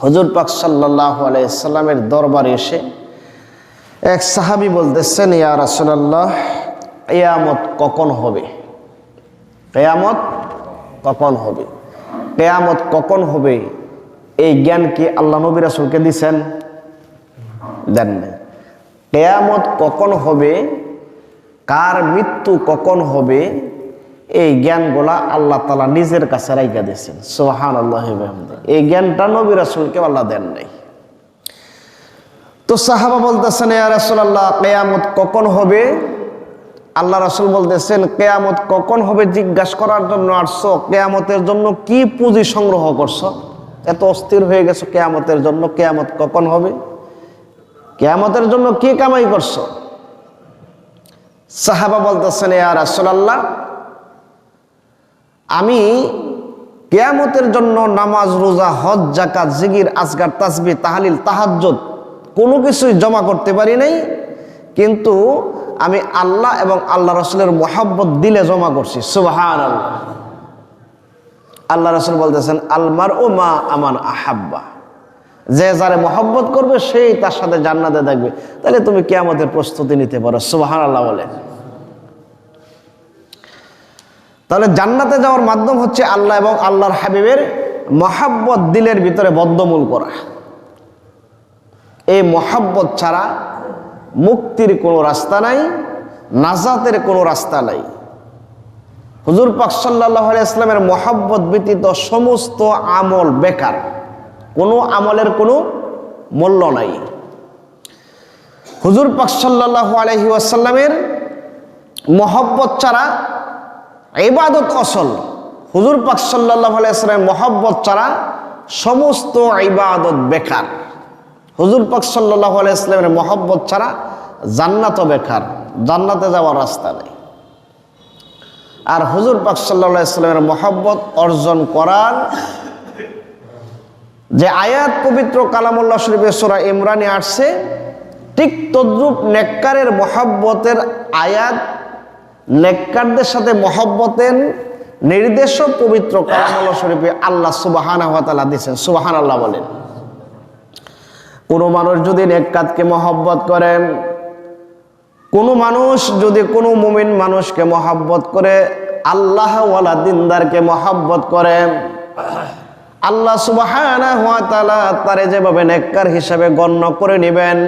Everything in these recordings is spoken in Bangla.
হুজুর পাক সাল্লাল্লাহু আলাইহি সাল্লামের দরবারে এসে এক সাহাবী বলতেছেন, ইয়া রাসূলুল্লাহ, কিয়ামত কখন হবে? কিয়ামত কখন হবে? কিয়ামত কখন হবে এই জ্ঞান কি আল্লাহ নবী রাসূলকে দিয়েছেন? দেন নাই। কিয়ামত কখন হবে, কার মৃত্যু কখন হবে, এই জ্ঞানগুলা আল্লাহ তাআলা নিজের কাছে রাইখা দিয়েছেন। সুবহানাল্লাহি ওয়া বিহামদিহি। এই জ্ঞানটা নবী রাসূলকে আল্লাহ দেন নাই। তো সাহাবা বলতেছেন, ইয়া রাসূলুল্লাহ, কিয়ামত কখন হবে? আল্লাহ রাসূল বলতেছেন, কিয়ামত কখন হবে জিজ্ঞাসা করার জন্য আসছো? কিয়ামতের জন্য কি পুঁজি সংগ্রহ করছো? এত অস্থির হয়ে গেছো কিয়ামতের জন্য, কিয়ামত কখন হবে, কিয়ামতের জন্য কি কামাই করছো? সাহাবা বলতেছেন, ইয়া রাসূলুল্লাহ, আমি কিয়ামতের জন্য নামাজ, রোজা, হজ, যাকাত, জিকির, আজকার, তাসবিহ, তাহলিল, তাহাজ্জুদ কোনো কিছুই জমা করতে পারি নাই, কিন্তু আমি আল্লাহ এবং আল্লাহ রাসূলের মহব্বত দিলে জমা করছি। সুবহানাল্লাহ। আল্লাহ রাসূল বলতেছেন, আল মারউ মা আমান আহাব্বা, যে যারে মহব্বত করবে সেই তার সাথে জান্নাতে থাকবে। তাহলে তুমি কিয়ামতের প্রস্তুতি নিতে পারো। সুবহানাল্লাহ বলে। তাহলে জান্নাতে যাওয়ার মাধ্যম হচ্ছে আল্লাহ এবং আল্লাহর হাবিবের মহব্বত দিলের ভিতরে বদ্ধমূল করা। এই মহব্বত ছাড়া মুক্তির কোনো রাস্তা নাই, নাজাতের কোনো রাস্তা নাই। হুজুর পাক সাল্লাল্লাহু আলাইহি ওয়াসাল্লামের মহব্বত ব্যতীত সমস্ত আমল বেকার, কোনো আমলের কোনো মূল্য নাই। হুজুর পাক সাল্লাল্লাহু আলাইহি ওয়াসাল্লামের মহব্বত ছাড়া ইবাদত অসল। হুজুর পাক সাল্লাল্লাহু আলাইহি ওয়াসাল্লামের মহব্বত ছাড়া সমস্ত ইবাদত বেকার। হুজুর পাক সাল্লাল্লাহু আলাইহি ওয়াসাল্লামের মহব্বত ছাড়া জান্নাতও বেকার, জান্নাতে যাওয়ার রাস্তা নেই। আর হুজুর পাক সাল্লাল্লাহু আলাইহি ওয়াসাল্লামের মহব্বত অর্জন করার যে আয়াত পবিত্র কালামুল্লাহ শরীফে সূরা ইমরানে আসছে, ঠিক তদ্রূপ নেককারের মহব্বতের আয়াত, নেককারদের সাথে মহব্বতের নির্দেশও পবিত্র কালামুল্লাহ শরীফে আল্লাহ সুবহানাহু ওয়া তাআলা দিয়েছেন। সুবহানাল্লাহ বলেন। কোনো মানুষ যদি নেককারকে মহব্বত করেন, কোনো মানুষ যদি কোনো মুমিন মানুষকে মহব্বত করে, আল্লাহ ওয়ালা দিনদারকে মহব্বত করে, আল্লাহ সুবহানাহু ওয়া তাআলা তারে যেভাবে নেককার হিসাবে গণ্য করে নেবেন।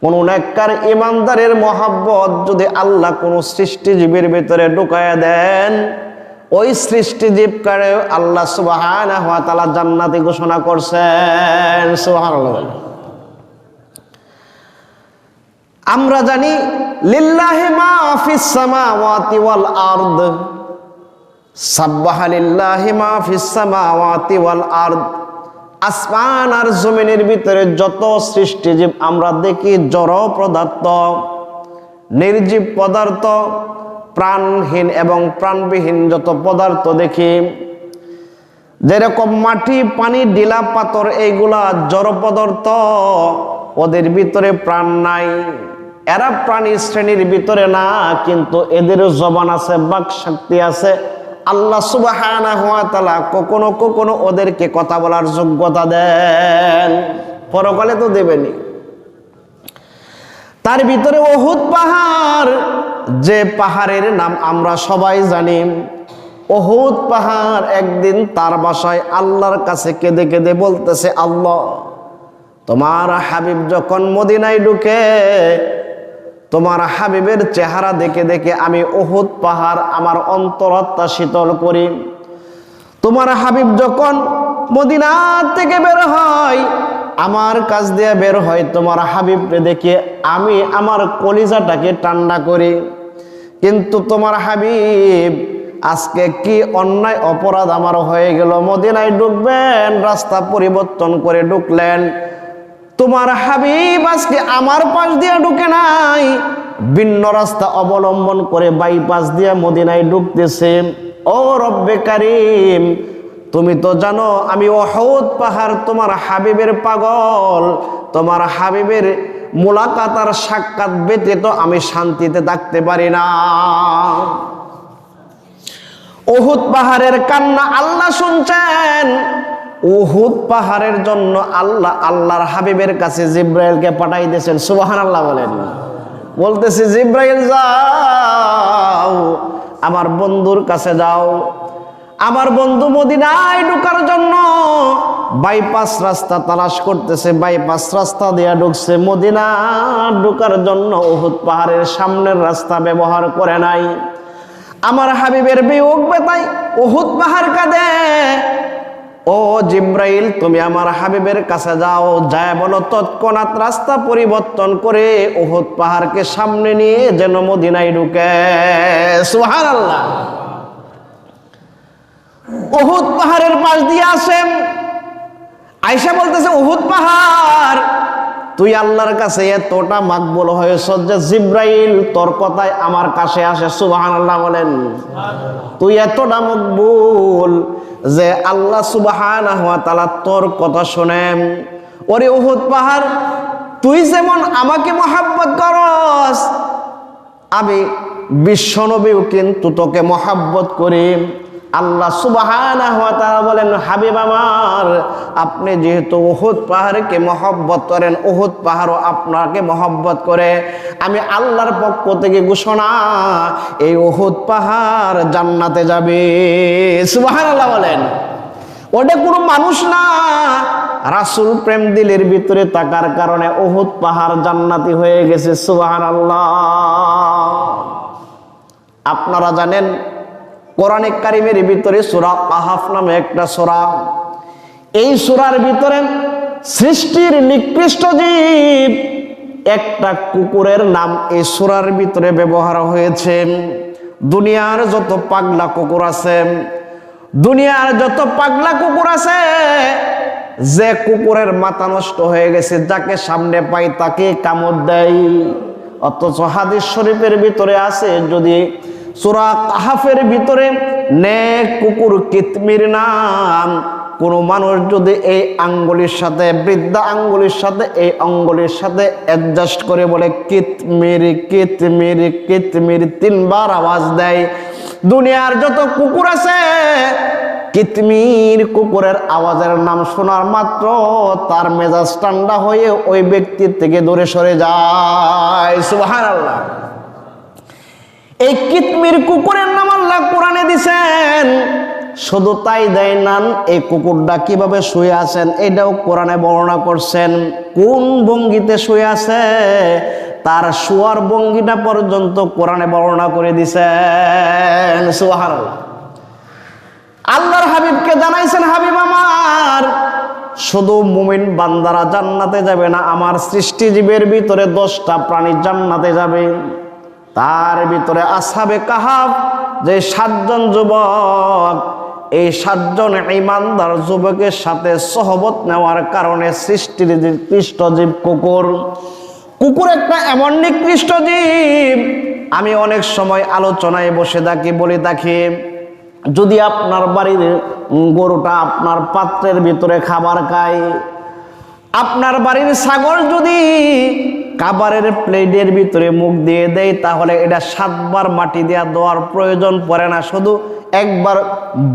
কোন নেককার ইমানদারের মহব্বত যদি আল্লাহ কোন সৃষ্টিজীবের ভিতরে ঢুকায়া দেন, ওই সৃষ্টিজীবকে আল্লাহ সুবহানাহু ওয়া তাআলা জান্নাতি ঘোষণা করছেন। সুবহানাল্লাহ। আমরা জানি লিল্লাহি মা ফিস সামাওয়াতি ওয়াল আরদ, সাব্বাহা লিল্লাহি মা ফিস সামাওয়াতি ওয়াল আরদ। আসমান আর জমিনের ভিতরে যত সৃষ্টিজীব আমরা দেখি, জড় পদার্থ, নির্জীব পদার্থ, প্রাণহীন এবং প্রাণবিহীন যত পদার্থ দেখি, যেরকম মাটি, পানি, ডিলা, পাথর, এইগুলা জড় পদার্থ, ওদের ভিতরে প্রাণ নাই। এরা প্রাণী শ্রেণীর ভিতরে না, কিন্তু এদেরও জবান আছে, বাক শক্তি আছে। আল্লাহ সুবহানাহু ওয়া তাআলা কখনো কখনো ওদেরকে কথা বলার যোগ্যতা দেন, পরকালে তো দেবেনি। তার ভিতরে উহুদ পাহাড়, যে পাহাড়ের নাম আমরা সবাই জানি। উহুদ পাহাড় একদিন তার বাসায় আল্লাহর কাছে কেঁদে কেঁদে বলতেছে, আল্লাহ, তোমার হাবিব যখন মদিনায় ঢুকে, তোমার হাবিবের চেহারা দেখে দেখে আমি উহুদ পাহাড় আমার অন্তরাত্মা শীতল করি। তোমার হাবিব যখন মদিনা থেকে বের হয়, আমার কাছ দিয়ে বের হয়, তোমার হাবিবকে দেখে আমি আমার কলিজাটাকে ঠান্ডা করি। কিন্তু তোমার হাবিব আজকে কি অন্যায় অপরাধ আমার হয়ে গেল, মদিনায় ঢুকবেন, রাস্তা পরিবর্তন করে ঢুকলেন। তোমার হাবিব আজকে আমার পাশ দিয়ে ঢুকে নাই, ভিন্ন রাস্তা অবলম্বন করে বাইপাস দিয়ে মদিনায় ঢুকতেছে। ও রব্বে কারীম, তুমি তো জানো আমি উহুদ পাহাড় তোমার হাবিবের পাগল, তোমার হাবিবের মুলাকাত আর সাক্ষাৎ ব্যতীত আমি শান্তিতে থাকতে পারি না। উহুদ পাহাড়ের কান্না আল্লাহ শুনছেন। উহুদ পাহাড়ের জন্য আল্লাহর হাবিবের কাছে জিব্রাইলকে পাঠাই দিয়েছেন। সুবহানাল্লাহ বলেন। বলতেছে জিব্রাইল যাও আমার বন্ধুর কাছে যাও। আমার বন্ধু মদিনায় ঢোকার জন্য বাইপাস রাস্তা তালাশ করতেছে, বাইপাস রাস্তা দিয়ে ঢুকছে। মদিনা ঢোকার জন্য উহুদ পাহাড়ের সামনের রাস্তা ব্যবহার করে নাই। আমার হাবিবের বিয়োগ বেতাই উহুদ পাহাড় কাঁদে। ও জিব্রাইল তুমি আমার হাবিবের কাছে যাও, যায় বলো তৎক্ষণাৎ রাস্তা পরিবর্তন করে উহুদ পাহাড়কে সামনে নিয়ে যেন মদিনায় ঢুকে। সুবহানাল্লাহ। উহুদ পাহাড়ের পাশ দিয়ে আসেন। আয়েশা বলতেছে উহুদ পাহাড় তুই আল্লাহর কাছে এতটা মাকবুল হয়েছ যে জিব্রাইল তোর কথায় আমার কাছে আসে। সুবহানাল্লাহ বলেন। তুই এতটা মকবুল যে আল্লাহ সুবহানাহু ওয়া তাআলা তোর কথা শোনেন। ওরে উহুদ পাহাড় তুই যেমন আমাকে মহব্বত করস, আমি বিশ্বনবীও কিন্তু তোকে মহব্বত করি। আল্লাহ সুবহানাহু ওয়া তাআলা বলেন হাবিব আমার আপনি যেহেতু উহুদ পাহাড়কে মহব্বত করেন, উহুদ পাহাড়ও আপনাকে মহব্বত করে। আমি আল্লাহর পক্ষ থেকে ঘোষণা এই উহুদ পাহাড় জান্নাতে যাবে। সুবহানাল্লাহ বলেন। ওটা কোনো মানুষ না, রাসূল প্রেম দিলের ভিতরে থাকার কারণে উহুদ পাহাড় জান্নাতি হয়ে গেছে। সুবহানাল্লাহ। আপনারা জানেন কোরআনে কারিমের ভিতরে সূরা কাহাফ নামে একটা সূরা, এই সূরার ভিতরে সৃষ্টির নিকৃষ্ট জীব একটা কুকুরের নাম এই সূরার ভিতরে ব্যবহার হয়েছে। দুনিয়ার যত পাগলা কুকুর আছে, দুনিয়ার যত পাগলা কুকুর আছে, যে কুকুরের মাথা নষ্ট হয়ে গেছে, যাকে সামনে পাই তাকে কামড় দেয়। অথচ হাদিস শরীফের ভিতরে আছে যদি সূরা কাহাফের ভিতরে নেক কুকুর কিতমির নাম কোন মানুষ যদি এই আঙ্গুলির সাথে বৃদ্ধা আঙ্গুলির সাথে এই আঙ্গুলির সাথে অ্যাডজাস্ট করে বলে কিতমির কিতমির কিতমির তিনবার আওয়াজ দেয়, দুনিয়ার যত কুকুর আছে কিতমির কুকুরের আওয়াজের নাম শোনার মাত্র তার মেজাজ ঠান্ডা হয়ে ওই ব্যক্তির থেকে দূরে সরে যায়। সুবহানাল্লাহ। এই কিতমির কুকুরের নাম আল্লাহ কোরআনে দিয়েছেন। শুধু তাই দেয় না, এই কুকুরটা কিভাবে শুয়ে আছেন এটাও কোরআনে বর্ণনা করছেন। কোন ভঙ্গিতে শুয়ে আছে তার শোয়ার ভঙ্গিটা পর্যন্ত কোরআনে বর্ণনা করে দিয়েছেন। সুবহানাল্লাহ। আল্লাহর হাবিবকে জানাইছেন হাবিব আমার শুধু মুমিন বান্দারা জান্নাতে যাবে না, আমার সৃষ্টিজীবের ভিতরে 10টা প্রাণী জান্নাতে যাবে। তার ভিতরে আসহাবে কাহাফ যে 7 জন যুবক, এই 7 জন ঈমানদার যুবকের সাথে সহবত নেওয়ার কারণে সৃষ্টির নিকৃষ্ট জীব কুকুর। কুকুর একটা এমন নিকৃষ্ট জীব, আমি অনেক সময় আলোচনায় বসে থাকি বলে থাকি যদি আপনার বাড়ির গরুটা আপনার পাত্রের ভিতরে খাবার খায়, আপনার বাড়ির ছাগল যদি খাবারের প্লেটের ভিতরে মুখ দিয়ে দেয়, তাহলে এটা 7 বার মাটি দেওয়া দেওয়ার প্রয়োজন পড়ে না, শুধু একবার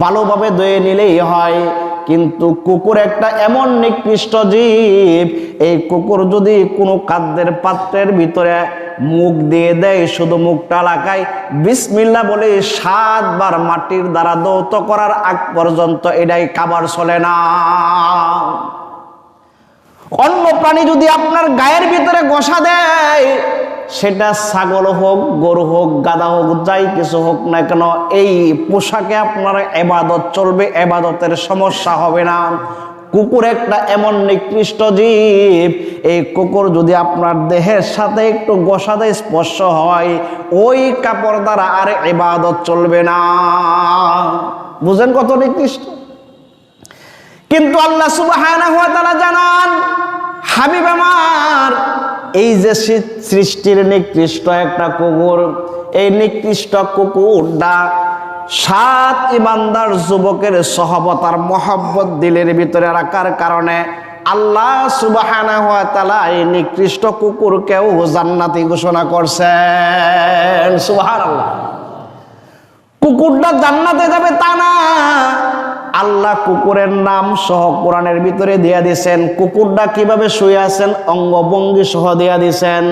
ভালোভাবে ধুয়ে নিলেই হয়। কিন্তু কুকুর একটা এমন নিকৃষ্ট জীব, এই কুকুর যদি কোনো খাদ্যের পাত্রের ভিতরে মুখ দিয়ে দেয়, শুধু মুখটা লাগায় বিসমিল্লাহ বলে 7 বার মাটির দ্বারা দৌত করার আগ পর্যন্ত এটাই খাবার চলে না। অন্য প্রাণী যদি আপনার গায়ের ভিতরে ঘষা দেয়, সেটা ছাগল হোক গরু হোক গাধা হোক যাই কিছু হোক না কেন, এই পোশাকে আপনার ইবাদত চলবে, ইবাদতের সমস্যা হবে না। কুকুর একটা এমন নিকৃষ্ট জীব, এই কুকুর যদি আপনার দেহের সাথে একটু ঘষা দেয়, স্পর্শ হয়, ওই কাপড় দ্বারা আর ইবাদত চলবে না। বুঝেন কত নিকৃষ্ট। কিন্তু আল্লাহ সুবহানাহু ওয়া তাআলা জানান হাবিব আমার এই যে সৃষ্টির নিকৃষ্ট একটা কুকুর, এই নিকৃষ্ট কুকুরটা 7 ঈমানদার যুবকের সহবত আর মহব্বত দিলের ভিতরে রাখার কারণে আল্লাহ সুবহানাহু ওয়া তাআলা এই নিকৃষ্ট কুকুরকেও জান্নাতি ঘোষণা করছেন। সুবহানাল্লাহ। কুকুরটা জান্নাতে যাবে তা না, আল্লাহ কুকুরের নাম সহ কোরআনের ভিতরে দিয়া দিয়েছেন। কুকুরটা কিভাবে শুয়ে আছেন অঙ্গভঙ্গি সহ দিয়া দিয়েছেন।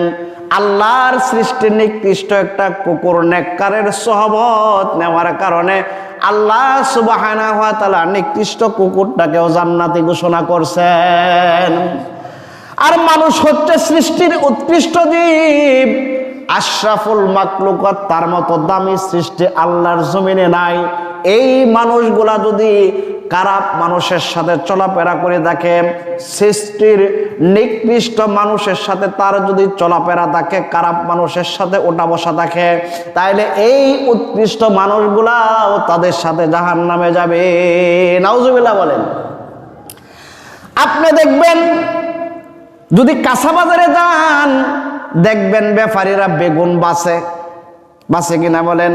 আল্লাহর সৃষ্টি নিকৃষ্ট একটা কুকুর নেককারের সহবত নেওয়ার কারণে আল্লাহ সুবহানাহু ওয়া তাআলা নিকৃষ্ট কুকুরটাকেও জান্নাতি ঘোষণা করছেন। আর মানুষ হচ্ছে সৃষ্টির উৎকৃষ্ট জীব, আশরাফুল মাখলুকাত, তার মতো দামি সৃষ্টি আল্লাহর জমিনে নাই। এই মানুষগুলা যদি খারাপ মানুষের সাথে চলাফেরা করে থাকে, সৃষ্টির নিকৃষ্ট মানুষের সাথে তার যদি চলাফেরা থাকে, খারাপ মানুষের সাথে ওঠা বসা থাকে, তাইলে এই উৎকৃষ্ট মানুষগুলাও তাদের সাথে জাহান্নামে যাবে। নাউজুবিল্লাহ বলেন। আপনি দেখবেন যদি কাঁচা বাজারে যান, দেখবেন ব্যাপারীরা বেগুন বাসে কিনা বলেন,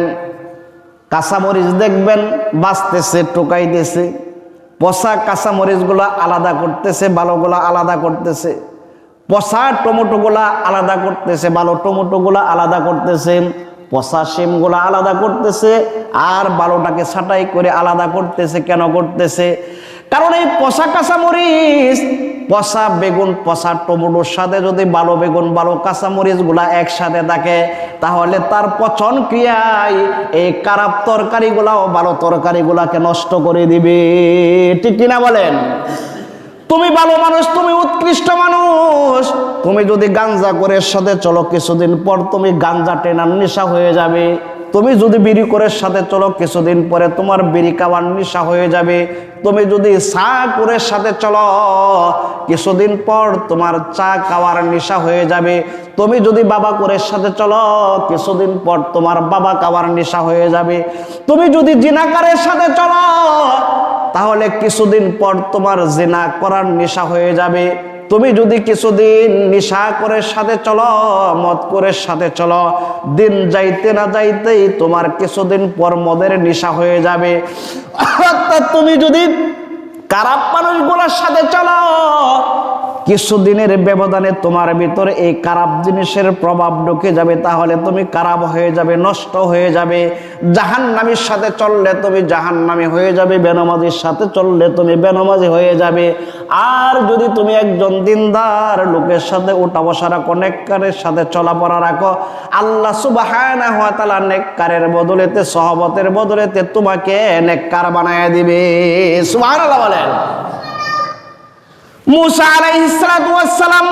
কাঁচামরিচ দেখবেন বাঁচতেছে, টোকাইতেছে, পচা কাঁচামরিচগুলা আলাদা করতেছে, ভালোগুলা আলাদা করতেছে, পচা টমেটোগুলা আলাদা করতেছে, ভালো টমেটোগুলা আলাদা করতেছে, পচা শিমগুলা আলাদা করতেছে, আর ভালোটাকে ছাঁটাই করে আলাদা করতেছে। কেন করতেছে? কারণ এই পচা কাঁচামরিচ, পচা বেগুন, পচা টমেটোর সাথে যদি ভালো বেগুন, ভালো কাঁচামরিচ গুলা একসাথে থাকে, তাহলে তার পচন ক্রিয়ায় এই খারাপ তরকারি গুলাও ভালো তরকারি গুলাকে নষ্ট করে দিবে। ঠিক কিনা বলেন? তুমি ভালো মানুষ, তুমি উৎকৃষ্ট মানুষ, তুমি যদি গাঞ্জা করে সাথে চলো, কিছুদিন পর তুমি গাঞ্জা টেনার নেশা হয়ে যাবে। তুমি যদি বিড়ি করে সাথে চলো, কিছুদিন পরে তোমার বিড়ি খাওয়ার নেশা হয়ে যাবে। তুমি যদি চা করে সাথে চলো, কিছুদিন পর তোমার চা খাওয়ার নেশা হয়ে যাবে। তুমি যদি বাবা করে সাথে চলো, কিছুদিন পর তোমার বাবা খাওয়ার নেশা হয়ে যাবে। তুমি যদি জিনাকারের সাথে চলো, তাহলে কিছুদিন পর তোমার জিনা করার নেশা হয়ে যাবে। তুমি যদি কিছুদিন নেশা করে সাথে চলো, মদ করে সাথে চলো, দিন যাইতে না যাইতেই তোমার কিছুদিন পর মদের নেশা হয়ে যাবে। অর্থাৎ তুমি যদি খারাপ মানুষগুলোর সাথে চলো, কিছুদিনের ব্যবধানে তোমার ভিতরে এই খারাপ জিনিসের প্রভাব ঢুকে যাবে, তাহলে তুমি খারাপ হয়ে যাবে, নষ্ট হয়ে যাবে। জাহান্নামীর সাথে চললে তুমি জাহান্নামী হয়ে যাবে, বেনামাজির সাথে চললে তুমি বেনামাজি হয়ে যাবে। আর যদি তুমি একজন দিনদার লোকের সাথে উঠা বসা রাখো, নেককারের সাথে চলাফেরা রাখো, আল্লাহ সুবহানাহু ওয়া তাআলা নেককারের বদলেতে, সহবতের বদলেতে তোমাকে নেককার বানায় দিবে। সুবহানাল্লাহ বলেন। মুসা আলাইহিস সালাতু ওয়াস সালাম,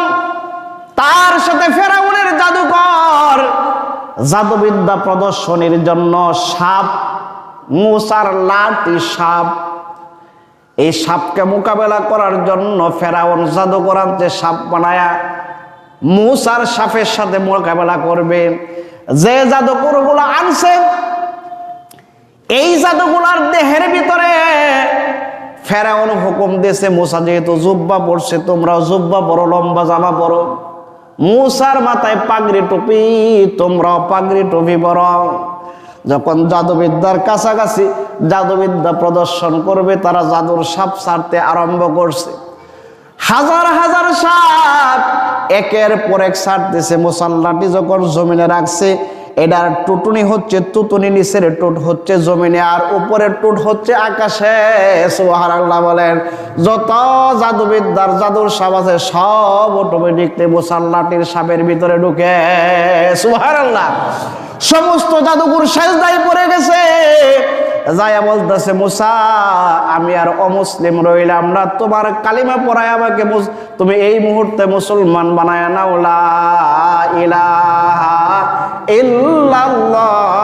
তার সাথে ফেরাউনের জাদুকর জাদুবিদ্যা প্রদর্শনীর জন্য সাপ, মুসার লাঠি সাপ, এই সাপকে মোকাবেলা করার জন্য ফেরাউন জাদুকর আনতে সাপ বানায়া মুসার সাপের সাথে মোকাবেলা করবে। যে জাদুকরগুলো আনছে, এই জাদুগুলার দেহের ভিতরে ফেরাউন হুকুম দিয়েছে, মুসা যেহেতু জুব্বা পড়ছে, তোমরাও জুব্বা পরো, লম্বা জামা পরো। মুসার মাথায় পাগড়ি টুপি, তোমরাও পাগড়ি টুপি পরো। যখন জাদুবিদ্যার কাছাকাছি জাদুবিদ্যা প্রদর্শন করবে, তারা জাদুর সাপ ছাড়তে আরম্ভ করছে। হাজার হাজার সাপ একের পর এক ছাড়তেছে। মুসাল্লাটি যখন জমিনে রাখছে, এটার টুটুনি হচ্ছে তুতুনি, নিচের টুট হচ্ছে জমিনে, আর উপরের টুট হচ্ছে আকাশে। সুবহানাল্লাহ বলেন। যত জাদুবিদ্যার জাদুর সাপ আছে সব অটোমেটিকলি মুসাল্লাটির সাপের ভিতরে ঢুকে। সুবহানাল্লাহ। সমস্ত জাদুঘর সেজদায় পড়ে গেছে। যায়া বলতেছে, মুসা আমি আর অমুসলিম রইলাম না, তোমার কালিমা পড়ায় আমাকে তুমি এই মুহূর্তে মুসলমান বানায় নাও। লা ইলাহা ইল্লাল্লাহু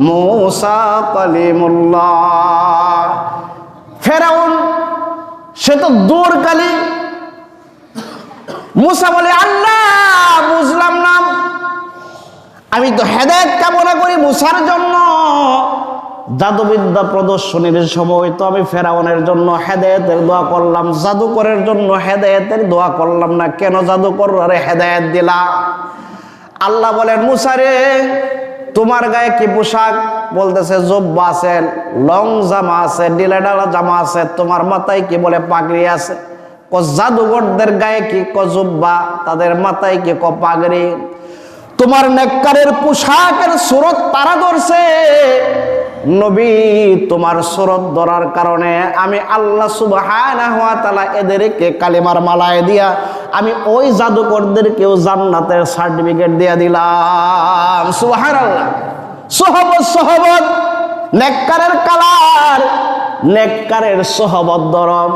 মুসা কালিমুল্লাহ। ফেরাউন সে তো দূর কালি। মুসা বলে, আল্লাহ বুঝলাম না, আমি তো হেদায়েত কামনা করি মুসার জন্য। জাদুবিদ্যা প্রদর্শনীর সময় তো আমি ফেরাউনের জন্য হেদায়েতের দোয়া করলাম, জাদুকরের জন্য হেদায়েতের দোয়া করলাম না, কেন জাদুকররে হেদায়েত দিলা? আল্লাহ বলেন, মুসা রে তোমার গায়ে কি পোশাক? বলতেছে জুব্বা আছে, লং জামা আছে, ডিলাডালা জামা আছে। তোমার মাথায় কি? বলে পাগড়ি আছে। ক জাদুকরদের গায়ে কি? ক জুব্বা। তাদের মাথায় কি? ক পাগড়ি। তোমার নেককারের পোশাকের সুরত তারা ধরছে, নবী তোমার সুরত ধরার কারণে আমি আল্লাহ সুবহানাহু ওয়া তাআলা এদেরকে কালিমার মালায় দিয়া আমি ওই জাদুকরদেরকেও জান্নাতের সার্টিফিকেট দিয়ে দিলাম। সুবহানাল্লাহ। সোহবত নেককারের কালার, নেককারের সোহবত ধরম।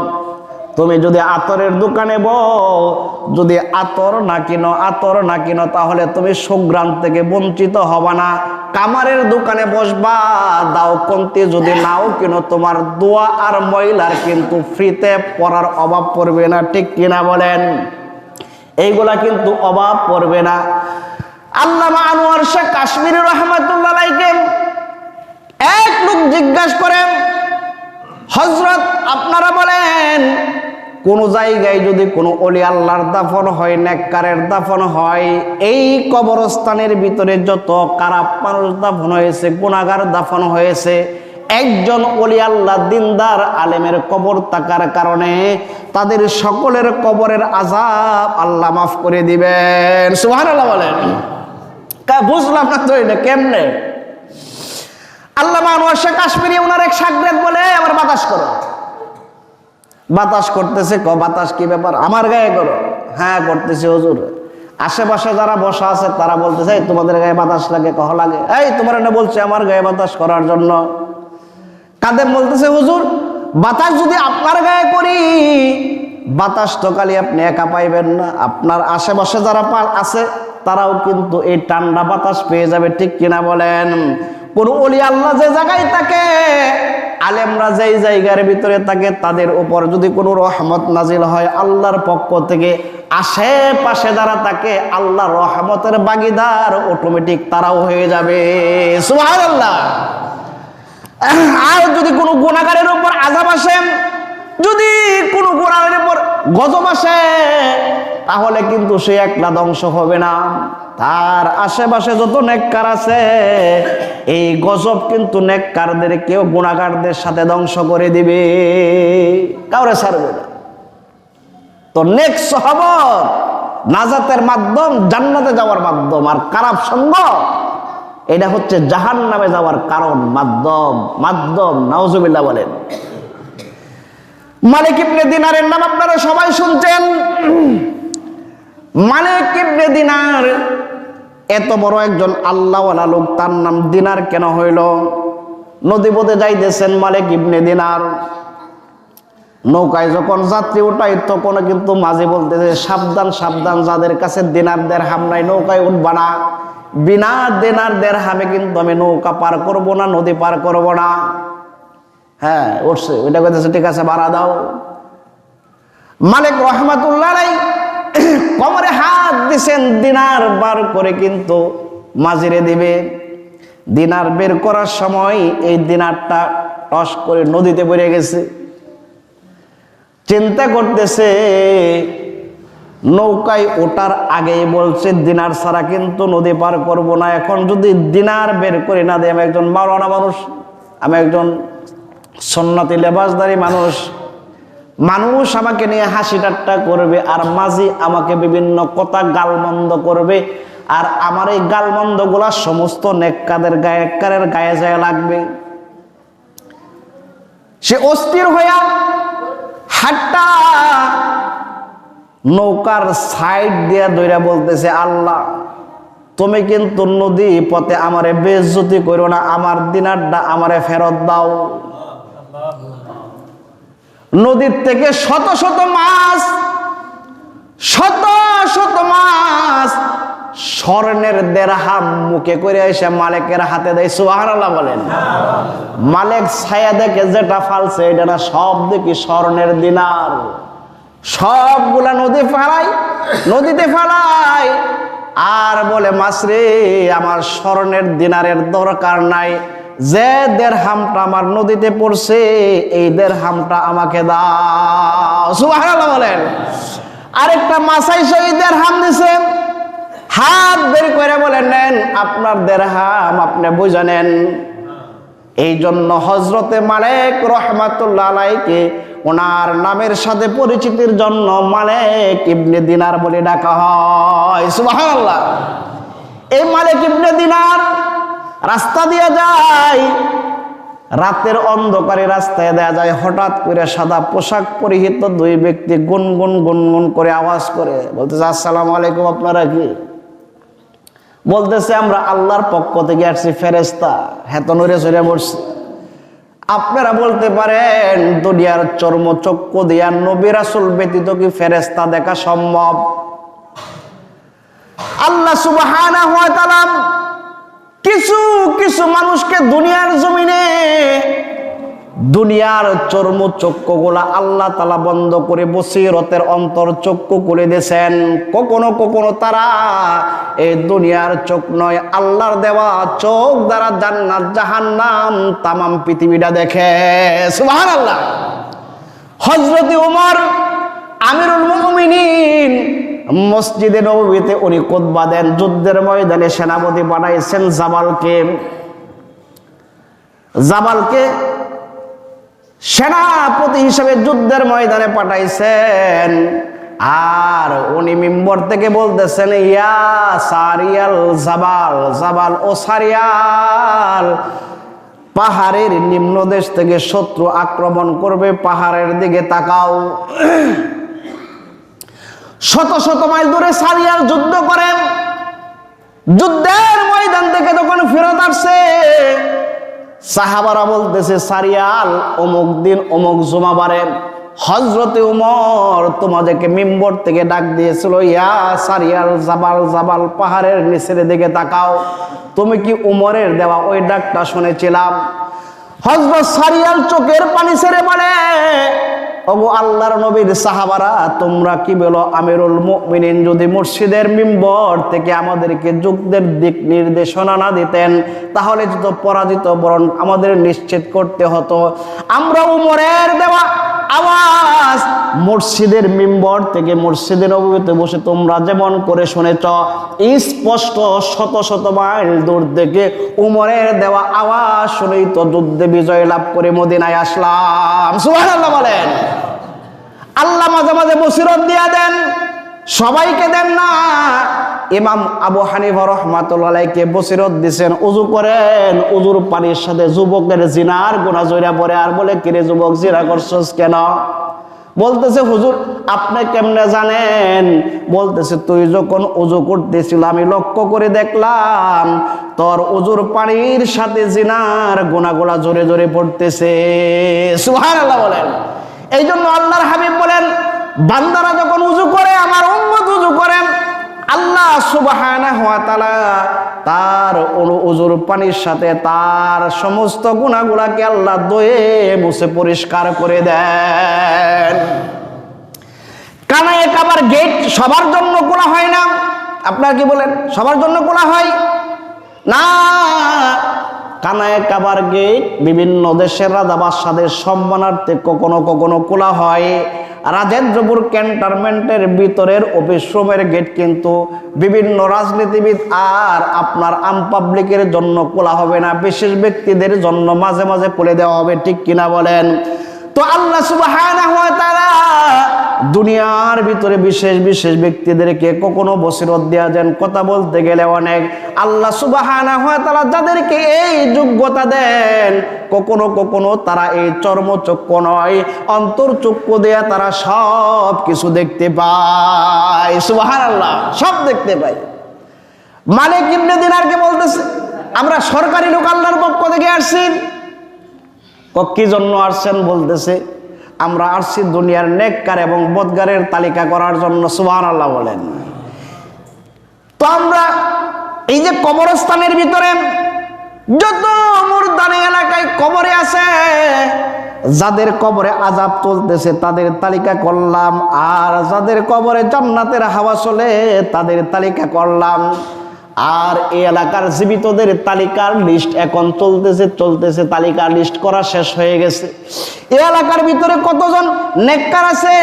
তুমি যদি আতরের দোকানে যদি আতর না কিনো তাহলে তুমি সুঘ্রাণ থেকে বঞ্চিত হবা না। কামারের দোকানে বসবা, দাও কন্তি যদি নাও কিনো, তোমার দোয়া আর ময়লার কিন্তু ফ্রিতে পড়ার অভাব পড়বে না, ঠিক কিনা বলেন? এইগুলা কিন্তু অভাব পড়বে না। আল্লামা আনোয়ার শাহ কাশ্মীরি রাহমাতুল্লাহ আলাইহি এক লোক জিজ্ঞাসা করেন, হযরত আপনারা বলেন কোন জায়গায় যদি কোনো ওলি আল্লাহর দাফন হয়, নেককারের দাফন হয়, এই কবরস্থানের ভিতরে যত খারাপ মানুষ দাফন হয়েছে, গুনাহগার দাফন হয়েছে, একজন ওলি আল্লাহ দিনদার আলেমের কবর থাকার কারণে তাদের সকলের কবরের আযাব আল্লাহ মাফ করে দিবেন। সুবহানাল্লাহ বলেন। বুঝলাম না তো এটা কেমনে? আল্লামা আনোয়ার শাহ কাশ্মীরি ওনার এক শাগরেদ বলে, আবার বাতাস করো। বাতাস করতেছে। বাতাস কি ব্যাপার? আমার গায়ে করো। হ্যাঁ করতেছি হুজুর। আশেপাশে যারা বসা আছে তারা বলতেছে, তোমাদের গায়ে বাতাস লাগে? কহ লাগে। এই তোমার না বলছে আমার গায়ে বাতাস করার জন্য। কাদেম বলতেছে, হুজুর বাতাস যদি আপনার গায়ে করি, বাতাস তো খালি আপনি একা পাইবেন না, আপনার আশেপাশে যারা আছে তারাও কিন্তু এই ঠান্ডা বাতাস পেয়ে যাবে, ঠিক কিনা বলেন? কোন ওলি আল্লাহ যে জায়গায় থাকে, আলেমরা যেই জায়গার ভিতরে থাকে, তাদের উপর যদি কোনো রহমত নাজিল হয় আল্লাহর পক্ষ থেকে, আশেপাশে যারা থাকে আল্লাহর রহমতের ভাগীদার অটোমেটিক তারাও হয়ে যাবে। সুবহানাল্লাহ। আর যদি কোনো গুনাহগারের উপর আযাব আসে, যদি কোনো গুনাহগারের উপর গজব আসে, তাহলে কিন্তু সে একলা ধ্বংস হবে না, তার আশেপাশে যত নেককার আছে এই গজব কিন্তু নেককারদের কেউ গুনাহগারদের সাথে ধ্বংস করে দিবে, কাউরে ছাড়বে না। তো নেক সহবত নাজাতের মাধ্যম, জান্নাতে যাওয়ার মাধ্যম, আর খারাপ সঙ্গ এটা হচ্ছে জাহান্নামে যাওয়ার কারণ, মাধ্যম। নাউজুবিল্লাহ বলেন। মালিক ইবনে দিনারের নাম আপনারা সবাই শুনছেন। মালিক ইবনে দিনার এত বড় একজন আল্লাহওয়ালা লোক, তার নাম দিনার কেন হইল? নদীপথে যাইতেছেন মালিক ইবনে দিনার, নৌকায় যখন যাত্রী উঠাই তখন কিন্তু মাঝি বলতেছে, সাবধান সাবধান, যাদের কাছে দিনার দিরহাম নাই নৌকায় উঠবা না, বিনা দিনার দিরহামে কিন্তু আমি নৌকা পার করব না, নদী পার করব না। হ্যাঁ উঠছে, ওইটা কইতেছে ঠিক আছে ভাড়া দাও। মালিক রহমাতুল্লাহ আলাইহি কোমরে হাত দিছেন, দিনার বার করে কিন্তু মাঝিরে দিবে। দিনার বের করার সময় এই দিনারটা টস করে নদীতে পড়ে গেছে। চিন্তা করতেছে, নৌকায় ওঠার আগেই বলছে দিনার ছাড়া কিন্তু নদী পার করব না। এখন যদি দিনার বের করে না দেয়, আমি একজন মাওলানা মানুষ, আমি একজন সুন্নতি লেবাসদারি মানুষ আমাকে নিয়ে হাসি ঠাট্টা করবে, আর মাঝি আমাকে বিভিন্ন কথা গালমন্দ করবে, আর আমার এই গালমন্দ গুলা সমস্ত নেককারের গায়ে যায় লাগবে। সে অস্থির হইয়া হাট্টা নৌকার সাইড দিয়া দইরা বলতেছে, আল্লাহ তুমি কিন্তু নদী পথে আমারে বেইজ্জতি করো না, আমার দিনারটা আমারে ফেরত দাও। নদীর থেকে শত শত মাছ স্বর্ণের দিরহাম মুখে করে এসে মালিকের হাতে দেয়। সুবহানাল্লাহ বলেন। মালিক ছায়া দেখে যেটা ফালছে এটা না, সব দেখি স্বর্ণের দিনার, সবগুলা নদীতে ফালাই, আর বলে মাছরে আমার স্বর্ণের দিনারের দরকার নাই, যে দিরহামটা আমার নদীতে পড়ছে এই দিরহামটা আমাকে দাও। সুবহানাল্লাহ বলেন। আরেকটা মাছাই সেই দিরহাম দিছে, হাত বের করে বলে নেন আপনার দিরহাম, আপনি বুঝে নেন। এই জন্য হযরতে মালিক রহমাতুল্লাহ আলাইহিকে ওনার নামের সাথে পরিচিতির জন্য মালিক ইবনে দিনার বলে ডাকা হয়। সুবহানাল্লাহ। এই মালিক ইবনে দিনার রাস্তা দিয়ে যায়, রাতের অন্ধকারে রাস্তায় দেখা যায় হঠাৎ করে সাদা পোশাক পরিহিত দুই ব্যক্তি গুনগুন গুনগুন করে আওয়াজ করে বলতেছে, আসসালামু আলাইকুম, আপনারা কি? বলতেছে, আমরা আল্লাহর পক্ষ থেকে আসছি, ফেরেশতা। হেত নড়ে চড়ে মরছে। আপনারা বলতে পারেন, দুনিয়ার চর্মচক্ষু দিয়া নবী রাসূল ব্যতীত কি ফেরেশতা দেখা সম্ভব? আল্লাহ সুবহানাহু ওয়া তাআলা কিছু কিছু মানুষকে দুনিয়ার জমিনে দুনিয়ার চর্মচক্ষুগুলা আল্লাহ তাআলা বন্ধ করে বসিরতের অন্তর চক্ষু করে দিয়েছেন। কখনো কখনো তারা এই দুনিয়ার চোখ নয়, আল্লাহর দেওয়া চোখ দ্বারা জান্নাত জাহান্নাম তামাম পৃথিবীটা দেখে। সুবহানাল্লাহ। হযরত ওমর আমিরুল মুমিনিন মসজিদে নববীতে উনি খুতবা দেন। যুদ্ধের ময়দানে সেনাপতি বানাইছেন জাবালকে সেনাপতি হিসেবে যুদ্ধের ময়দানে পাঠাইছেন। আর উনি মিম্বর থেকে বলতেছেন, ইয়া সারিয়াল জাবাল, ও সারিয়াল, পাহাড়ের নিম্নদেশ থেকে শত্রু আক্রমণ করবে, পাহাড়ের দিকে তাকাও। শত শত মাইল দূরে সারিয়াল যুদ্ধ করেন। যুদ্ধের ময়দান থেকে যখন ফেরত আসছে, সাহাবারা বলতেছে, সারিয়াল অমুক দিন অমুক জুমাবারে হযরতে ওমর তোমাদেরকে মিম্বর থেকে ডাক দিয়েছিল, ইয়া সারিয়াল জাবাল, পাহাড়ের নিচের দিকে তাকাও। তুমি কি ওমরের দেওয়া ওই ডাকটা শুনেছিলাম? হযরত সারিয়াল চোখের পানি ছেড়ে বলে, ওগো আল্লাহর নবীর সাহাবারা, তোমরা কি বলো? আমিরুল মুমিনিন যদি মসজিদের মিম্বর থেকে আমাদেরকে যুদ্ধের দিক নির্দেশনা না দিতেন, তাহলে তো পরাজিত বরণ আমাদের নিশ্চিত করতে হতো। আমরা ওমরের দেওয়া আওয়াজ মসজিদের মিম্বর থেকে মসজিদের নববীতে বসে তোমরা যেমন করে শুনেছ, স্পষ্ট শত শত মাইল দূর থেকে ওমরের দেওয়া আওয়াজ শুনেই তো যুদ্ধে বিজয় লাভ করে মদিনায় আসলাম। সুবহানাল্লাহ বলেন। আল্লাহ মাঝে মাঝে বসিরত দিয়া দেন, সবাইকে দেন না। ইমাম আবু হানিফা রাহমাতুল্লাহ আলাইহিকে বসিরত দিয়েছেন, ওযু করেন, ওযুর পানির সাথে যুবকের জিনার গুনাহ জড়িয়ে পড়ে। আর বলে, কিরে যুবক, জিনা করছস কেন? বলতেছে, হুজুর আপনি কেমনে জানেন? বলতেছে, তুই যখন ওযু করতেছিল আমি লক্ষ্য করে দেখলাম তোর ওযুর পানির সাথে জিনার গুনাহগুলা জোরে জোরে পড়তেছে। সুবহানাল্লাহ বলেন। এই জন্য আল্লাহর হাবিব বলেন, বান্দারা যখন ওযু করে, আমার উম্মত ওযু করেন, আল্লাহ সুবহানাহু ওয়া তাআলা তার ওযুর পানির সাথে তার সমস্ত গুনাহগুলোকে আল্লাহ ধুয়ে মুছে পরিষ্কার করে দেন। কানায় কাবার গেট সবার জন্য খোলা হয় না। আপনারা কি বলেন? সবার জন্য খোলা হয় না। কানায় কাবার গেট বিভিন্ন দেশের রাজা বাদশাদের সম্মানার্থে কখনো কখনো খোলা হয়। রাজেন্দ্রপুর ক্যান্টনমেন্টের ভিতরের অফিস রুমের গেট কিন্তু বিভিন্ন রাজনীতিবিদ আর আপনার আম পাবলিকের জন্য খোলা হবে না, বিশেষ ব্যক্তিদের জন্য মাঝে মাঝে খুলে দেওয়া হবে। ঠিক কিনা বলেন? তো আল্লাহ সুবহানাহু ওয়া তাআলা দুনিয়ার ভিতরে বিশেষ বিশেষ ব্যক্তিদেরকে কখনো বসিরত দেয়া দেন, কথা বলতে গেলে অনেক। আল্লাহ সুবহানাহু ওয়া তাআলা যাদেরকে এই যোগ্যতা দেন, কখনো কখনো তারা এই চর্মচক্ষু নয়, অন্তরচক্ষু দেয়া তারা সব কিছু দেখতে পায়। সুবহানাল্লাহ, সব দেখতে পায়। মালিক ইবনে দিনারকে বলতেছে, আমরা সরকারি লোক আল্লাহর পক্ষ থেকে আসছি। কি জন্য আসছেন? বলতেছে, আমরা আসছি দুনিয়ার নেককার এবং বদকারের তালিকা করার জন্য। সুবহানাল্লাহ বলেন। তো আমরা এই যে কবরস্থানের ভিতরে যত মুরদানি এলাকায় কবরে আছে, যাদের কবরে আযাব চলতেছে তাদের তালিকা করলাম, আর যাদের কবরে জান্নাতের হাওয়া চলে তাদের তালিকা করলাম। আর এই এলাকার জীবিতদের তালিকার লিস্ট এখন চলতেছে, তালিকার লিস্ট করা শেষ হয়ে গেছে। এই এলাকার ভিতরে কতজন নেককার আছে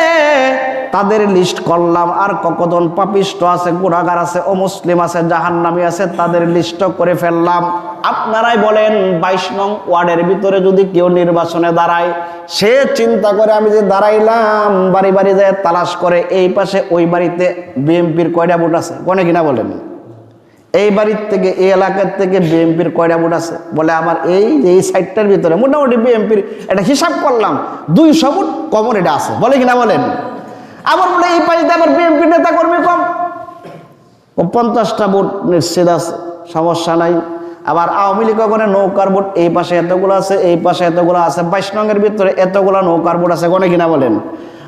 তাদের লিস্ট করলাম, আর কতজন পাপিষ্ট আছে, গুনাহগার আছে, অমুসলিম আছে, জাহান্নামী আছে, তাদের লিস্ট করে ফেললাম। আপনারাই বলেন, 22 নং ওয়ার্ডের ভিতরে যদি কেউ নির্বাচনে দাঁড়ায়, সে চিন্তা করে আমি যে দাঁড়াইলাম, বাড়ি বাড়ি যায় তালাশ করে এই পাশে ওই বাড়িতে বিএনপির কয়টা ভোট আছে, কোনে কিনা বলেন। এই বাড়ির থেকে এই এলাকার থেকে বিএনপির কয়টা ভোট আছে? বলে আমার এই সাইডটার ভিতরে মোটামুটি বিএনপির এটা হিসাব করলাম 200 ভোট কমন এটা আছে, বলে কিনা বলেন? আবার বলে এই পাশে আবার বিএনপির নেতা কর্মী কম, 50টা ভোট নিশ্চিত আছে, সমস্যা নাই। আবার আওয়ামী লীগ ওখানে নৌকার ভোট এই পাশে এতগুলো আছে, এই পাশে এতগুলো আছে, 22 নংয়ের ভিতরে এতগুলো নৌকার ভোট আছে, গনে কিনা বলেন?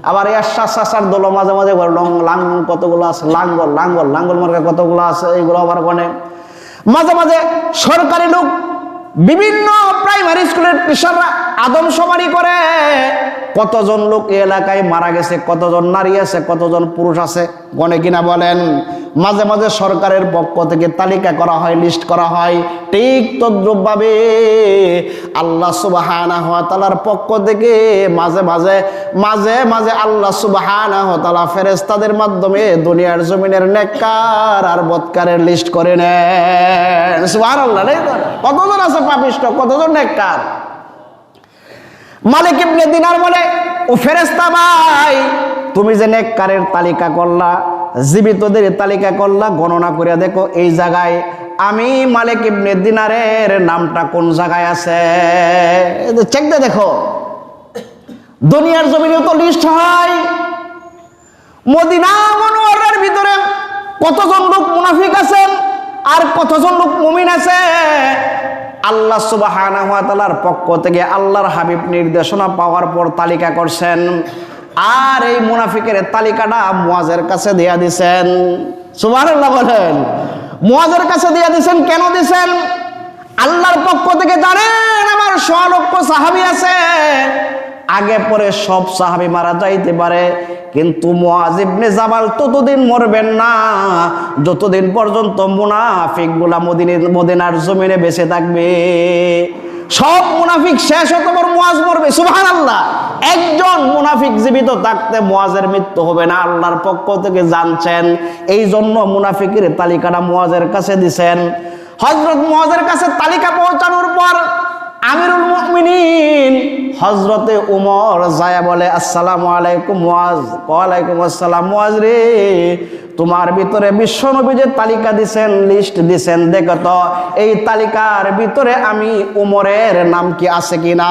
আবার এরশাদ দল মাঝে মাঝে লাঙ্গল কতগুলো আছে, লাঙ্গল মার্কা কতগুলো আছে, এইগুলো আবার গনে। মাঝে মাঝে সরকারি লোক বিভিন্ন প্রাইমারি স্কুলের টিচাররা আদমশুমারি করে কতজন লোক এই এলাকায় মারা গেছে, কতজন নারী আছে, কতজন পুরুষ আছে, গনে কিনা বলেন? মাঝে মাঝে সরকারের পক্ষ থেকে তালিকা করা হয়, লিস্ট করা হয়। ঠিক তদ্রুপভাবে আল্লাহ সুবহানাহু ওয়া তাআলার পক্ষ থেকে মাঝে মাঝে আল্লাহ সুবহানাহু ওয়া তাআলা ফেরেশতাদের মাধ্যমে দুনিয়ার জমিনের নেককার আর বদকারের লিস্ট করে নেন। সুবহানাল্লাহ। কতজন আছে পাপিষ্ঠ, কতজন নেককার? মালিক ইবনে দিনার বলে, ও ফেরেশতা ভাই, তুমি যে নেককারের তালিকা করলা, জীবিতদের তালিকা করলা, গণনা করে দেখো এই জায়গায় আমি মালিক ইবনে দিনারের নামটা কোন জায়গায় আছে, চেক দিয়ে দেখো। দুনিয়ার জমিনে তো লিস্ট হয়, মদিনা মুনাওয়ারার ভিতরে কতজন লোক মুনাফিক আছেন আর কতজন লোক মুমিন আছে, আল্লাহ সুবহানাহু ওয়া তাআলার পক্ষ থেকে আল্লাহর হাবিব নির্দেশনা পাওয়ার পর তালিকা করছেন। আর এই মুনাফিকের তালিকাটা মুয়াজের কাছে দিয়া দিছেন। সুবহানাল্লাহ বলেন। মুয়াজের কাছে দিয়া দিছেন। কেন দিছেন? আল্লাহর পক্ষ থেকে জানেন আমার 100 লক্ষ সাহাবী আছে, আগে পরে সব সাহাবী মারা যাইতে পারে, কিন্তু মুয়াজ ইবনে জাবাল ততদিন মরবেন না যতদিন পর্যন্ত মুনাফিকগুলা মদিনার জমিনে বেঁচে থাকবে। সব মুনাফিক শেষ হতে পর মুয়াজ মরবে। সুবহানাল্লাহ। একজন মুনাফিক জীবিত থাকতে মুয়াজের মৃত্যু হবে না, আল্লাহর পক্ষ থেকে জানছেন। এই জন্য মুনাফিকের তালিকাটা মুয়াজের কাছে দিছেন। হযরত মুয়াজের কাছে তালিকা পৌঁছানোর পর আমিরুল মুমিনিন হযরতে উমর যায় বলে, আসসালামু আলাইকুম মুয়াজ। ওয়ালাইকুম আসসালাম। মুয়াজ রে, তোমার ভিতরে বিশ্বনবী যে তালিকা দিছেন, লিস্ট দিছেন, দেখো তো এই তালিকার ভিতরে আমি উমরের নাম কি আছে কিনা?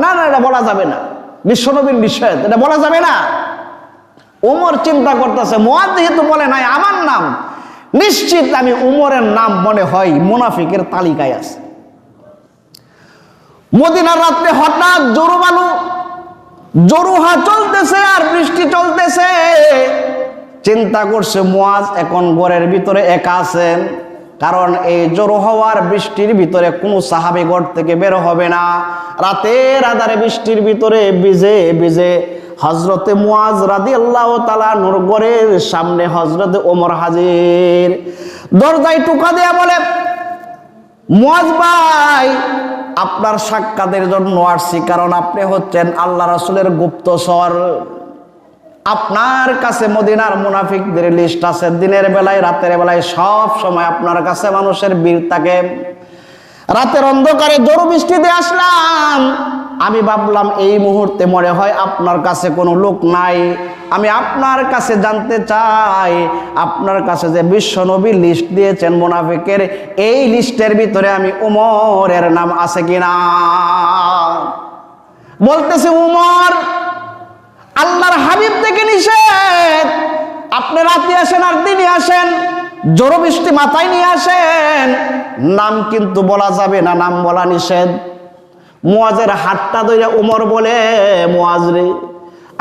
না না, এটা বলা যাবে না, বিশ্বনবীর নিষেধ, এটা বলা যাবে না। উমর চিন্তা করতেছে, মুয়াজ যেহেতু বলে নাই আমার নাম, নিশ্চিত আমি উমরের নাম মনে হয় মুনাফিকের তালিকায় আছে। মদিনার রাত্রে হঠাৎ জোরুহা চলতেছে আর বৃষ্টি চলতেছে। চিন্তা করছে মুয়াজ এখন ঘরের ভিতরে একা আছেন, কারণ এই জোর হওয়ার বৃষ্টির ভিতরে কোনো সাহাবী ঘর থেকে বের হবে না। রাতের আধারে বৃষ্টির ভিতরে ভিজে হযরতে মুয়াজ রাদিয়াল্লাহু তাআলা নূর ঘরের সামনে হযরতে ওমর হাজির। দরজায় টোকা দেয়া বলে, মুয়াজ ভাই, আপনার সাক্ষাতের জন্য আসছি, কারণ আপনি হচ্ছেন আল্লাহ রাসূলের গুপ্তচর। আপনার কাছে মদিনার মুনাফিকদের লিস্ট আছে, দিনের বেলায় রাতের বেলায় সব সময় আপনার কাছে মানুষের ভিড় থাকে। রাতের অন্ধকারে জোর বৃষ্টিতে আসলাম, আমি ভাবলাম এই মুহূর্তে মনে হয় আপনার কাছে কোনো লোক নাই। আমি আপনার কাছে জানতে চাই, আপনার কাছে যে বিশ্বনবী লিস্ট দিয়েছেন মুনাফিকের, এই লিস্টের ভিতরে আমি উমরের নাম আছে কিনা? বলতেছে, উমর, আল্লাহর হাবিব থেকে নিষেধ, আপনি রাতে আসেন আর দিনে আসেন, জোর বৃষ্টি মাথায় নিয়ে আসেন, নাম কিন্তু বলা যাবে না, নাম বলা নিষেধ। মুয়াজের হাতটা ধরে উমর বলে, মুয়াজ রে,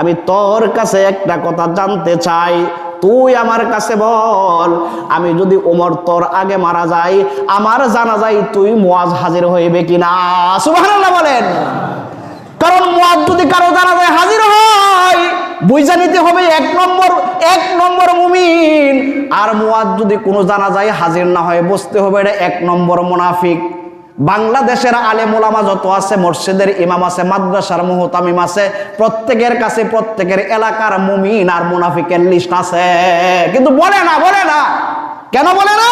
আমি তোর কাছে একটা কথা জানতে চাই, তুই আমার কাছে বল, আমি যদি উমর তোর আগে মারা যাই, আমার জানাজায় তুই মুয়াজ হাজির হইবে কিনা? সুবহানাল্লাহ বলেন। কারণ মুয়াজ যদি কারো জানাজায় হাজির হয়, বুঝা নিতে হবে এক নম্বর মুমিন, আর মুয়াজ যদি কোনো জানাজায় হাজির না হয়, বুঝতে হবে এটা 1 নম্বর মুনাফিক। বাংলাদেশের আলেম ওলামা যত আছে, মসজিদের ইমাম আছে, মাদ্রাসার মুহতামিম আছে, প্রত্যেকের কাছে প্রত্যেকের এলাকার মুমিন আর মুনাফিকের লিস্ট আছে, কিন্তু বলে না। কেন বলে না?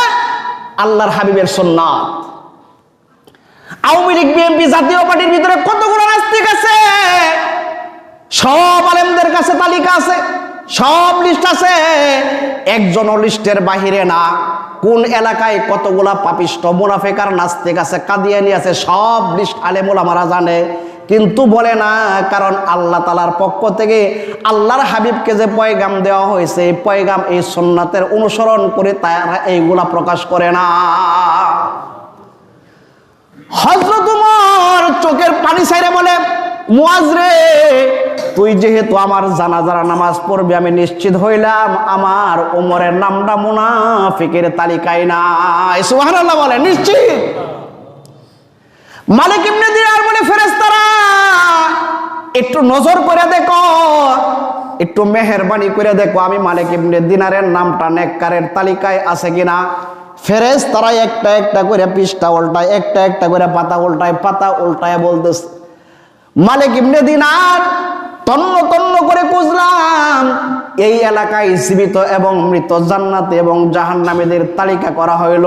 আল্লাহর হাবিবের সুন্নাত। আওয়ামী লীগ, বিএনপি, জাতীয় পার্টির ভিতরে কতগুলো নাস্তিক আছে, সব আলেমদের কাছে তালিকা আছে, সব লিস্ট আছে, একজনও লিস্টের বাহিরে না। কোন এলাকায় কতগুলা পাপিষ্ট মুনাফিক আর নাস্তিক আছে, কাদিয়ানি আছে, সব লিস্ট আলেম ওলামারা জানে, কিন্তু বলে না। কারণ আল্লাহ তাআলার পক্ষ থেকে আল্লাহর হাবিবকে যে পয়গাম দেওয়া হয়েছে, এই পয়গাম এই সুন্নাতের অনুসরণ করে তারা এইগুলা প্রকাশ করে না। হযরত ওমর চোখের পানি ছাইরে বলে, মুয়াজ রে, তুই যেহেতু আমার জানাজার নামাজ পড়বি, আমি নিশ্চিত হইলাম আমার ওমরের নামটা মুনাফিকের তালিকায় নাই। সুবহানাল্লাহ বলে, নিশ্চিত। মালিক ইবনে দিনার বলে, ফেরেশতারা একটু নজর করে দেখো, একটু মেহেরবানি করে দেখো আমি মালিক ইবনে দিনারের নামটা নেককারের তালিকায় আছে কিনা। ফেরেশতারা একটা একটা করে পৃষ্ঠা উল্টায়, একটা একটা করে পাতা উল্টায় বলতেছে, মালিক ইবনে দিনার তন্ন তন্ন করে খুঁজলাম, এই এলাকায় জীবিত এবং মৃত, জান্নাতি এবং জাহান্নামীদের তালিকা করা হইল।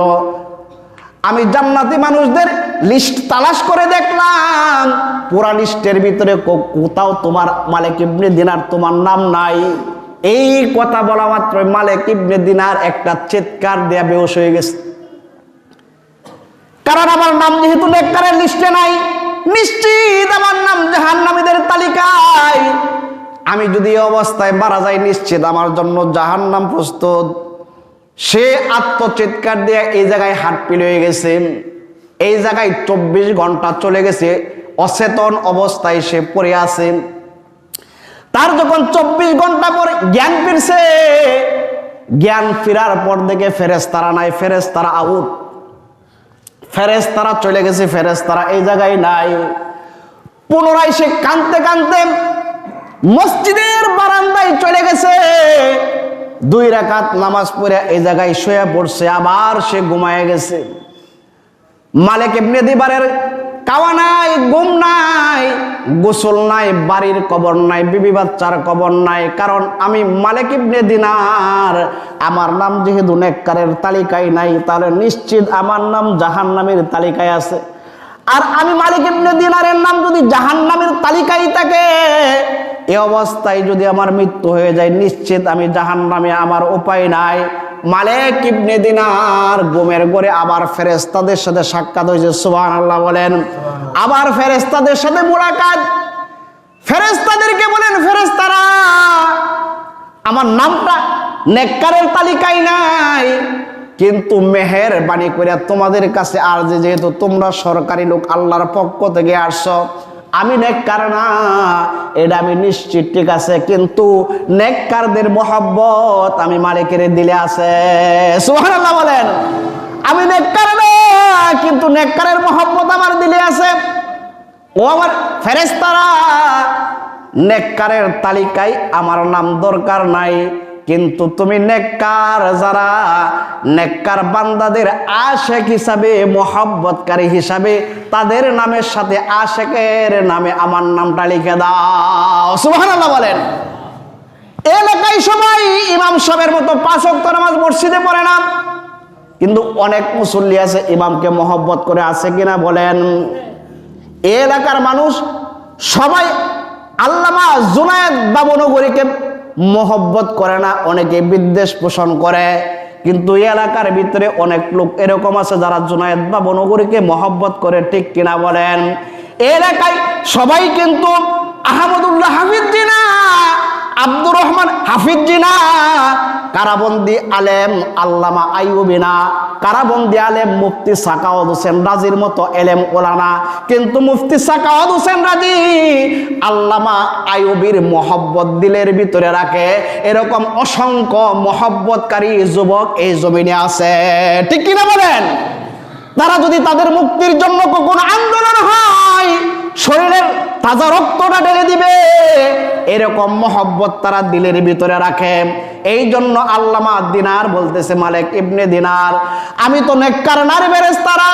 আমি জান্নাতি মানুষদের লিস্ট তালাশ করে দেখলাম, পুরা লিস্টের ভিতরে কোথাও তোমার মালিক ইবনে দিনার তোমার নাম নাই। এই কথা বলা মাত্র মালিক ইবনে দিনার একটা চিৎকার দেয়া বেহুশ হয়ে গেছে। কারণ আমার নাম যেহেতু নেককারের লিস্টে নাই, নিশ্চিত আমার নাম জাহান্নামীদের তালিকায়। আমি যদি এই অবস্থায় মারা যাই, নিশ্চিত আমার জন্য জাহান্নাম প্রস্তুত। সে আত্মচিৎকার দিয়ে এই জায়গায় হাত পিল হয়ে গেছে। এই জায়গায় 24 ঘন্টা চলে গেছে, অচেতন অবস্থায় সে পড়ে আছে। তার যখন 24 ঘন্টা পর জ্ঞান ফিরছে, জ্ঞান ফেরার পর দেখে ফেরেশতারা নাই, ফেরেশতারা আউট, ফেরেশতারা চলে গেছে, ফেরেশতারা এই জায়গায় নাই। পুনরায় সে কাঁদতে কাঁদতে মসজিদের বারান্দায় চলে গেছে, 2 রাকাত নামাজ পড়ে এই জায়গায় শুয়ে পড়ছে, আবার সে ঘুমায় গেছে। মালিক ইবনে দিনারের খাওয়া নাই, ঘুম নাই, গোসল নাই, বাড়ির কবর নাই, বিবি বাচ্চার কবর নাই। কারণ আমি মালিক ইবনে দিনার, আমার নাম যেহেতু নেককারের তালিকায় নাই, তাহলে নিশ্চিত আমার নাম জাহান্নামের তালিকায় আছে। আর আমি মালিক ইবনে দিনারের নাম যদি জাহান্নামের তালিকায় থাকে, এই অবস্থায় যদি আমার মৃত্যু হয়ে যায়, নিশ্চিত আমি জাহান্নামে, আমার উপায় নাই। মালিক ইবনে দিনার ঘুমের ঘরে আবার ফেরেশতাদের সাথে সাক্ষাৎ হয়েছে। সুবহানাল্লাহ বলেন। আবার ফেরেশতাদের সাথে মুলাকাত। ফেরেশতাদেরকে বলেন, ফেরেশতারা আমার নামটা নেককারের তালিকায় নাই, কিন্তু মেহেরবানি করে তোমাদের কাছে আরজি, যেহেতু তোমরা সরকারি লোক, আল্লাহর পক্ষ থেকে আসছো, আমি নেককার না এটা আমি নিশ্চিত, ঠিক আছে, কিন্তু নেককারদের মহব্বত আমি মালিকের দিলে আছে। সুবহানাল্লাহ বলেন। আমি নেককার না, কিন্তু নেককারের মহব্বত আমার দিলে আছে। ও আমার ফেরেশতারা, নেককারের তালিকায় আমার নাম দরকার নাই, কিন্তু তুমি নেককার, যারা নেককার বান্দাদের আশেক হিসাবে, মহব্বতকারী হিসাবে, তাদের নামের সাথে আশেকের নামে আমার নামটা লিখে দাও। সুবহানাল্লাহ বলেন। এলাকায় সবাই ইমাম সাহেবের মতো 5 ওয়াক্ত নামাজ মসজিদে পড়ে না, কিন্তু অনেক মুসল্লি আছে ইমামকে মহব্বত করে, আছে কিনা বলেন? এলাকার মানুষ সবাই আল্লামা জুনায়েদ বাবনগরীকে মহব্বত করে না, অনেকে বিদ্বেষ পোষণ করে। কিন্তু এই এলাকার ভিতরে অনেক লোক এরকম আছে যারা জুনায়েদ বাবনগরীকে মহব্বত করে, ঠিক কিনা বলেন? এলাকায় সবাই কিন্তু আহমদুল্লাহ হাফিজ জি না, আব্দুর রহমান হাফিজ জি না, কারাবন্দি আলেম আল্লামা আইয়ুবী না, কারাবন্দি আলেম মুফতি সাখাওয়াত হোসেন রাজির মতো এলেম ওলানা। কিন্তু মুফতি সাখাওয়াত হোসেন রাজি আল্লামা আইয়ুবীর মহব্বত দিলের ভিতরে রাখে, এরকম অসংখ্য মহব্বতকারী যুবক এই জমিনে আছে, ঠিক কিনা বলেন? তারা যদি তাদের মুক্তির জন্য কোনো আন্দোলন হয়, শরীরের তাজা রক্তটা ঢেলে দিবে, এরকম মহব্বত তারা দিলের ভিতরে রাখে। এই জন্য আল্লামা দিনার বলতেছে, মালিক ইবনে দিনার, আমি তো নেককার নারী ফেরেশতারা,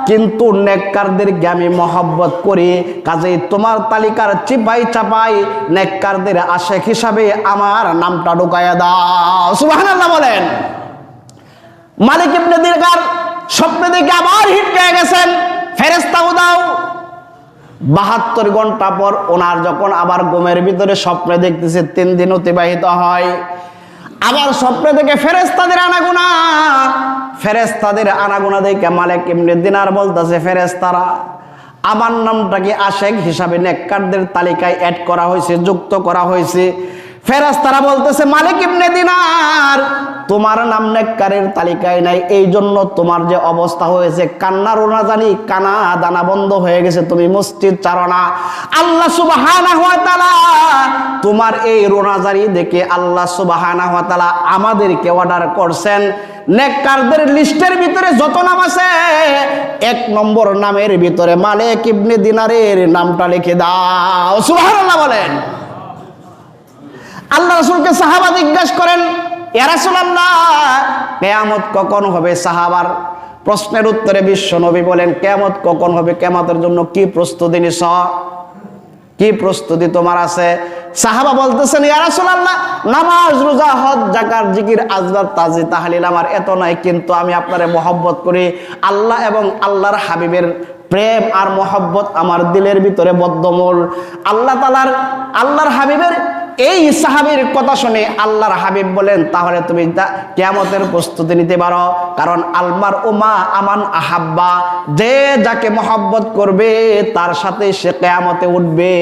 কিন্তু নেককারদেরকে আমি মহব্বত করি, কাজেই তোমার তালিকার চিপাই চাপাই নেককারদের আশেক হিসাবে আমার নামটা ঢুকাইয়া দাও। সুবহানাল্লাহ বলেন। মালিক ইবনে দিনার স্বপ্নে দেখে আবার হিট পেয়ে গেছেন, ফেরেশতা উদাও। 72 ঘন্টা পর ওনার যখন আবার ঘুমের ভিতরে স্বপ্নে দেখতেছে, 3 দিন অতিবাহিত হয়, আবার স্বপ্নে দেখে ফেরেশতাদের আনাগোনা, ফেরেশতাদের আনাগোনা দেখে মালিক ইবনে দিনার বলতেছে, ফেরেশতারা আমার নামটা কি আশেক হিসাবে নেককারদের তালিকায় অ্যাড করা হয়েছে, যুক্ত করা হয়েছে? ফেরেশতারা বলতেছে, মালিক ইবনে দিনার তোমার নাম নেককারের তালিকায় নাই, এই জন্য তোমার যে অবস্থা হয়েছে, কান্নার রোনাজানি কানা দানা বন্ধ হয়ে গেছে, তুমি মসজিদ ছাড়ো না। আল্লাহ সুবহানাহু ওয়া তাআলা তোমার এই রোনাজানি দেখে আল্লাহ সুবহানাহু ওয়া তাআলা আমাদেরকে অর্ডার করছেন, নেককারদের লিস্টের ভিতরে যত নাম আছে 1 নম্বর নামের ভিতরে মালিক ইবনে দিনারের নামটা লিখে দাও। সুবহানাল্লাহ বলেন। আল্লাহ রাসূলকে সাহাবা জিজ্ঞাসা করেন, ইয়া রাসূলুল্লাহ কিয়ামত কখন হবে? সাহাবার প্রশ্নের উত্তরে বিশ্ব নবী বলেন, কিয়ামত কখন হবে, কিয়ামতের জন্য কি প্রস্তুতি নিছ, কি প্রস্তুতি তোমার আছে? সাহাবা বলতেছেন, ইয়া রাসূলুল্লাহ নামাজ রোজা হজ যাকাত জিকির আজকার তাজি তাহলিল আমার এত নাই, কিন্তু আমি আপনারে মহব্বত করি, আল্লাহ এবং আল্লাহর হাবিবের প্রেম আর মহব্বত আমার দিলের ভিতরে বদ্ধমূল। আল্লাহর হাবিবের এই সাহাবীর কথা শুনে আল্লাহর হাবিব বলেন, তাহলে তুমি কিয়ামতের প্রস্তুতি নিতে পারো, কারণ আলমার উমা আমান আহাব্বা, যে যাকে মহব্বত করবে তার সাথে সে কিয়ামতে উঠবে।